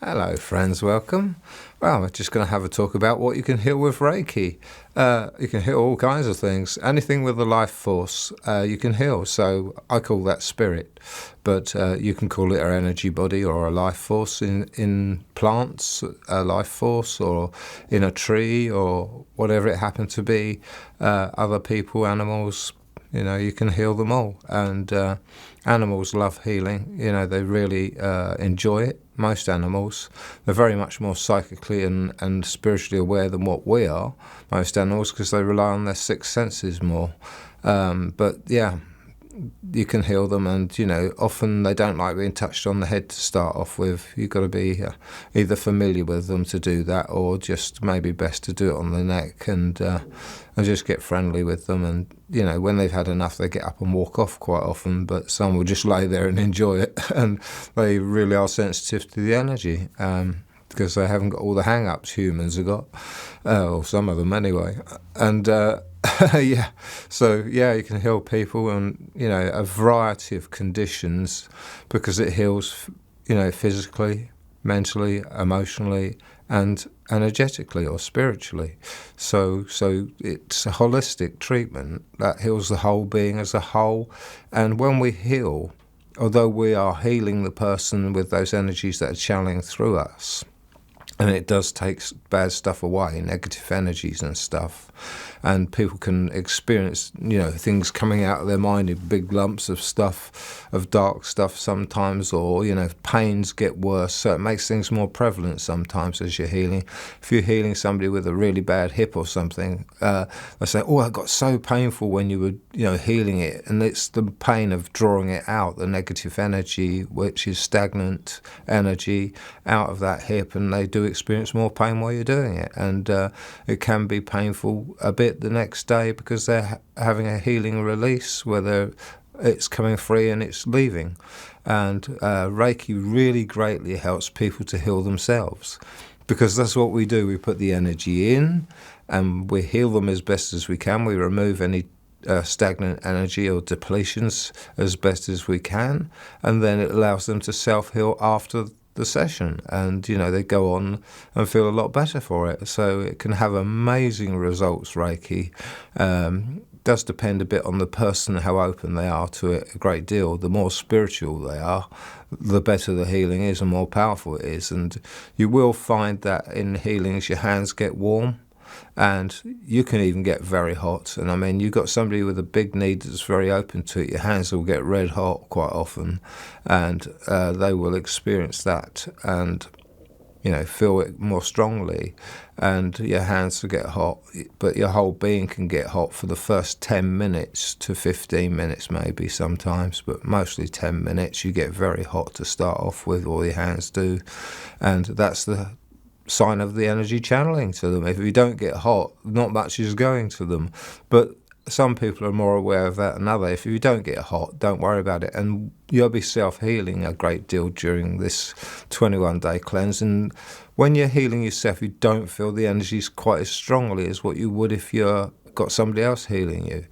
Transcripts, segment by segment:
Hello, friends. Welcome. Well, we're just going to have a talk about what you can heal with Reiki. You can heal all kinds of things. Anything with a life force, you can heal. So I call that spirit, but you can call it an energy body or a life force in plants, a life force, or in a tree, or whatever it happened to be. Other people, animals. You can heal them all. And animals love healing. They really enjoy it. Most animals. They're very much more psychically and spiritually aware than what we are, most animals, because they rely on their sixth senses more. But yeah, you can heal them, and often they don't like being touched on the head to start off with. You've got to be either familiar with them to do that, or just maybe best to do it on the neck and just get friendly with them. And when they've had enough, they get up and walk off quite often. But some will just lay there and enjoy it, and they really are sensitive to the energy. Because they haven't got all the hang-ups humans have got, or some of them anyway. And yeah, so yeah, you can heal people and a variety of conditions, because it heals physically, mentally, emotionally, and energetically or spiritually. So it's a holistic treatment that heals the whole being as a whole. And when we heal, although we are healing the person with those energies that are channeling through us, and it does take bad stuff away, negative energies and stuff. And people can experience, things coming out of their mind in big lumps of stuff, of dark stuff sometimes, or, pains get worse. So it makes things more prevalent sometimes as you're healing. If you're healing somebody with a really bad hip or something, they say, oh, it got so painful when you were, healing it. And it's the pain of drawing it out, the negative energy, which is stagnant energy, out of that hip. And they do experience more pain while you're doing it. And it can be painful a bit the next day, because they're having a healing release, whether it's coming free and it's leaving. And Reiki really greatly helps people to heal themselves, because that's what we do. We put the energy in and we heal them as best as we can. We remove any stagnant energy or depletions as best as we can, and then it allows them to self-heal after the session, and they go on and feel a lot better for it. So it can have amazing results. Reiki does depend a bit on the person, how open they are to it. A great deal. The more spiritual they are, the better the healing is and more powerful it is. And you will find that in healings your hands get warm, and you can even get very hot. And I mean, you've got somebody with a big need that's very open to it, your hands will get red hot quite often, and they will experience that and feel it more strongly, and your hands will get hot, but your whole being can get hot for the first 10 minutes to 15 minutes maybe sometimes, but mostly 10 minutes. You get very hot to start off with, all your hands do, and that's the sign of the energy channeling to them. If you don't get hot, not much is going to them. But some people are more aware of that than others. If you don't get hot, don't worry about it. And you'll be self-healing a great deal during this 21-day cleanse. And when you're healing yourself, you don't feel the energies quite as strongly as what you would if you've got somebody else healing you.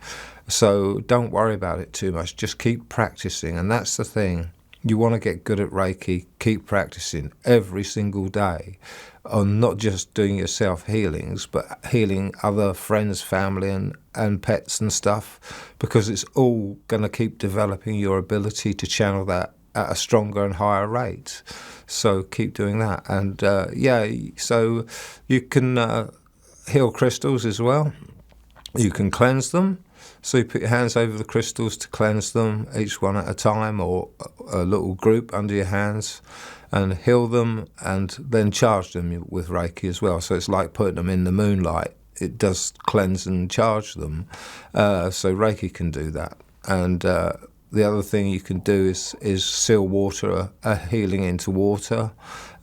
So don't worry about it too much. Just keep practicing. And that's the thing. You want to get good at Reiki, keep practicing every single day on not just doing your self-healings, but healing other friends, family, and pets and stuff, because it's all going to keep developing your ability to channel that at a stronger and higher rate. So keep doing that. And so you can heal crystals as well. You can cleanse them. So you put your hands over the crystals to cleanse them, each one at a time, or a little group under your hands, and heal them, and then charge them with Reiki as well. So it's like putting them in the moonlight. It does cleanse and charge them. So Reiki can do that. And the other thing you can do is seal water, a healing into water.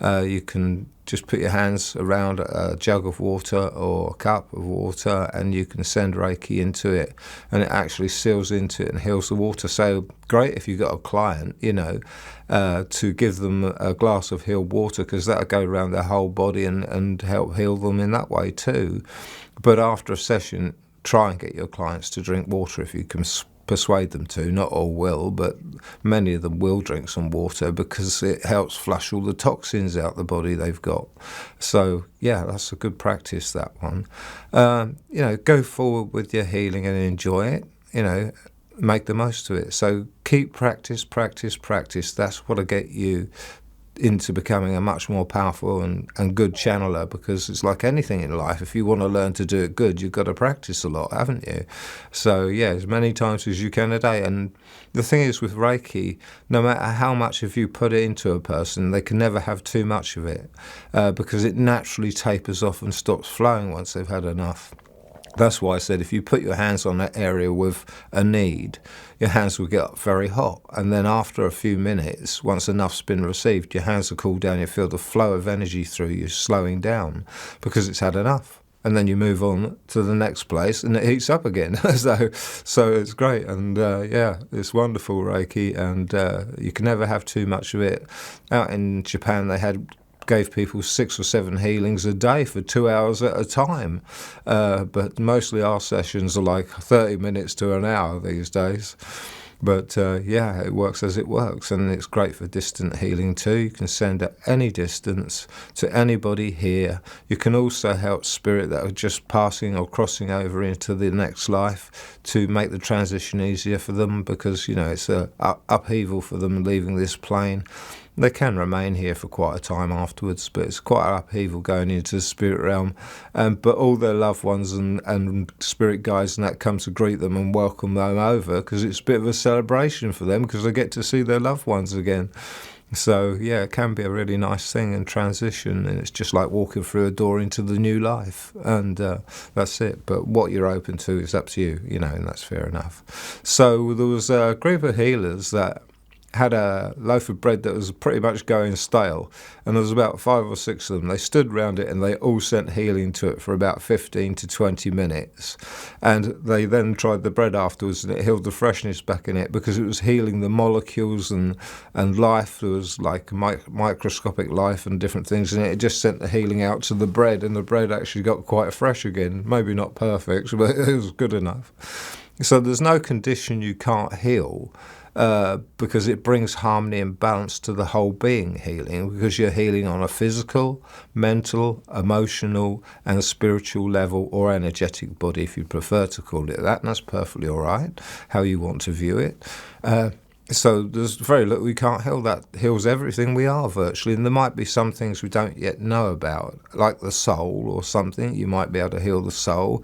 You can just put your hands around a jug of water or a cup of water, and you can send Reiki into it, and it actually seals into it and heals the water. So great if you've got a client, to give them a glass of healed water, because that'll go around their whole body and help heal them in that way too. But after a session, try and get your clients to drink water if you can persuade them to. Not all will, but many of them will drink some water because it helps flush all the toxins out the body they've got. So, yeah, that's a good practice, that one. Go forward with your healing and enjoy it, make the most of it. So keep practice. That's what'll get you into becoming a much more powerful and good channeler, because it's like anything in life. If you want to learn to do it good, you've got to practice a lot, haven't you? So, yeah, as many times as you can a day. And the thing is with Reiki, no matter how much if you put it into a person, they can never have too much of it because it naturally tapers off and stops flowing once they've had enough. That's why I said if you put your hands on that area with a need, your hands will get very hot. And then after a few minutes, once enough's been received, your hands will cool down. You feel the flow of energy through you slowing down because it's had enough. And then you move on to the next place and it heats up again. So it's great. And it's wonderful, Reiki. And you can never have too much of it. Out in Japan, they gave people 6 or 7 healings a day for 2 hours at a time. But mostly our sessions are like 30 minutes to an hour these days. But it works as it works, and it's great for distant healing too. You can send at any distance to anybody here. You can also help spirit that are just passing or crossing over into the next life to make the transition easier for them, because it's a upheaval for them leaving this plane. They can remain here for quite a time afterwards, but it's quite an upheaval going into the spirit realm. But all their loved ones and spirit guides and that come to greet them and welcome them over, because it's a bit of a celebration for them because they get to see their loved ones again. So, it can be a really nice thing in transition, and it's just like walking through a door into the new life, and that's it. But what you're open to is up to you, and that's fair enough. So there was a group of healers that had a loaf of bread that was pretty much going stale, and there was about 5 or 6 of them. They stood round it and they all sent healing to it for about 15 to 20 minutes, and they then tried the bread afterwards, and it healed the freshness back in it because it was healing the molecules and life. There was like microscopic life and different things in it. It just sent the healing out to the bread, and the bread actually got quite fresh again. Maybe not perfect, but it was good enough. So there's no condition you can't heal, because it brings harmony and balance to the whole being healing, because you're healing on a physical, mental, emotional and spiritual level, or energetic body if you prefer to call it that, and that's perfectly all right, how you want to view it. So there's very little we can't heal that heals everything we are virtually, and there might be some things we don't yet know about, like the soul or something. You might be able to heal the soul.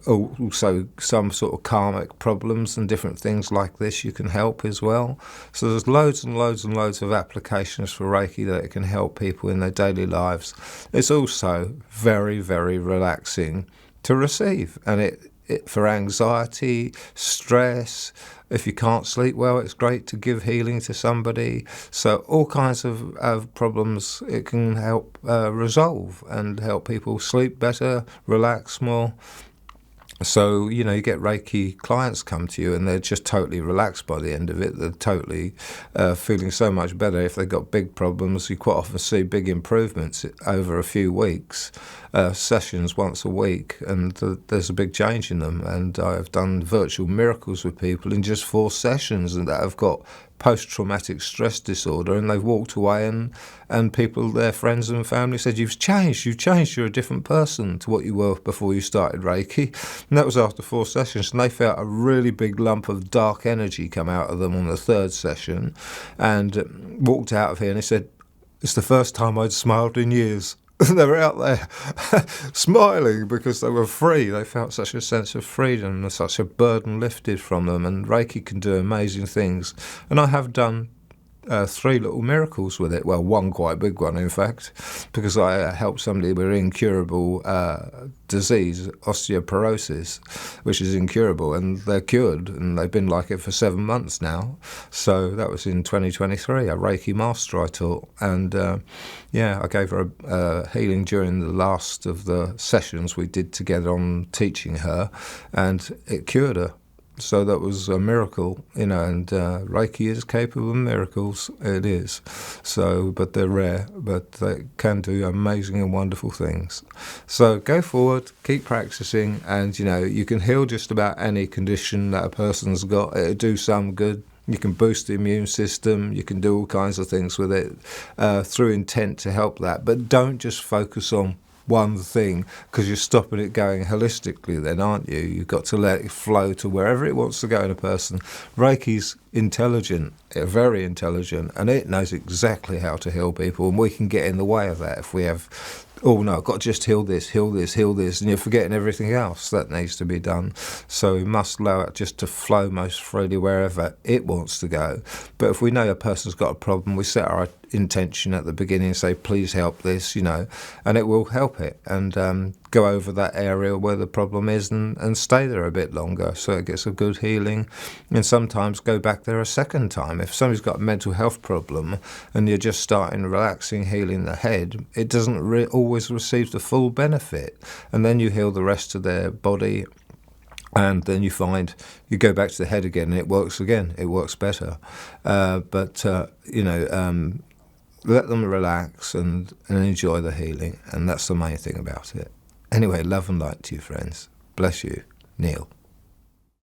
Also some sort of karmic problems and different things like this you can help as well. So there's loads and loads and loads of applications for Reiki that it can help people in their daily lives. It's also very, very relaxing to receive, and it for anxiety, stress. If you can't sleep well, it's great to give healing to somebody. So all kinds of problems it can help resolve and help people sleep better, relax more. So, you get Reiki clients come to you and they're just totally relaxed by the end of it. They're totally feeling so much better. If they've got big problems, you quite often see big improvements over a few weeks, sessions once a week, and there's a big change in them. And I've done virtual miracles with people in just 4 sessions, and that have got post-traumatic stress disorder, and they've walked away and people, their friends and family, said, you've changed, you're a different person to what you were before you started Reiki. And that was after 4 sessions, and they felt a really big lump of dark energy come out of them on the 3rd session, and walked out of here and they said, it's the first time I'd smiled in years. They were out there smiling because they were free. They felt such a sense of freedom and such a burden lifted from them. And Reiki can do amazing things. And I have done 3 little miracles with it. Well, 1 quite big one, in fact, because I helped somebody with incurable disease, osteoporosis, which is incurable, and they're cured, and they've been like it for 7 months now. So that was in 2023, a Reiki master I taught, and I gave her a healing during the last of the sessions we did together on teaching her, and it cured her. So that was a miracle, and Reiki is capable of miracles. It is. So, but they're rare, but they can do amazing and wonderful things. So go forward, keep practicing, and you can heal just about any condition that a person's got. It'll do some good. You can boost the immune system. You can do all kinds of things with it through intent to help that. But don't just focus on one thing, because you're stopping it going holistically then, aren't you? You've got to let it flow to wherever it wants to go in a person. Reiki's intelligent, very intelligent, and it knows exactly how to heal people, and we can get in the way of that if we have, oh no, I've got to just heal this, and you're forgetting everything else that needs to be done. So we must allow it just to flow most freely wherever it wants to go. But if we know a person's got a problem, we set our intention at the beginning and say, please help this, and it will help it, and go over that area where the problem is and stay there a bit longer so it gets a good healing, and sometimes go back there a second time. If somebody's got a mental health problem and you're just starting relaxing, healing the head, it doesn't always receive the full benefit, and then you heal the rest of their body, and then you find you go back to the head again and it works again. It works better. Let them relax and enjoy the healing, and that's the main thing about it. Anyway, love and light to you, friends. Bless you. Neil.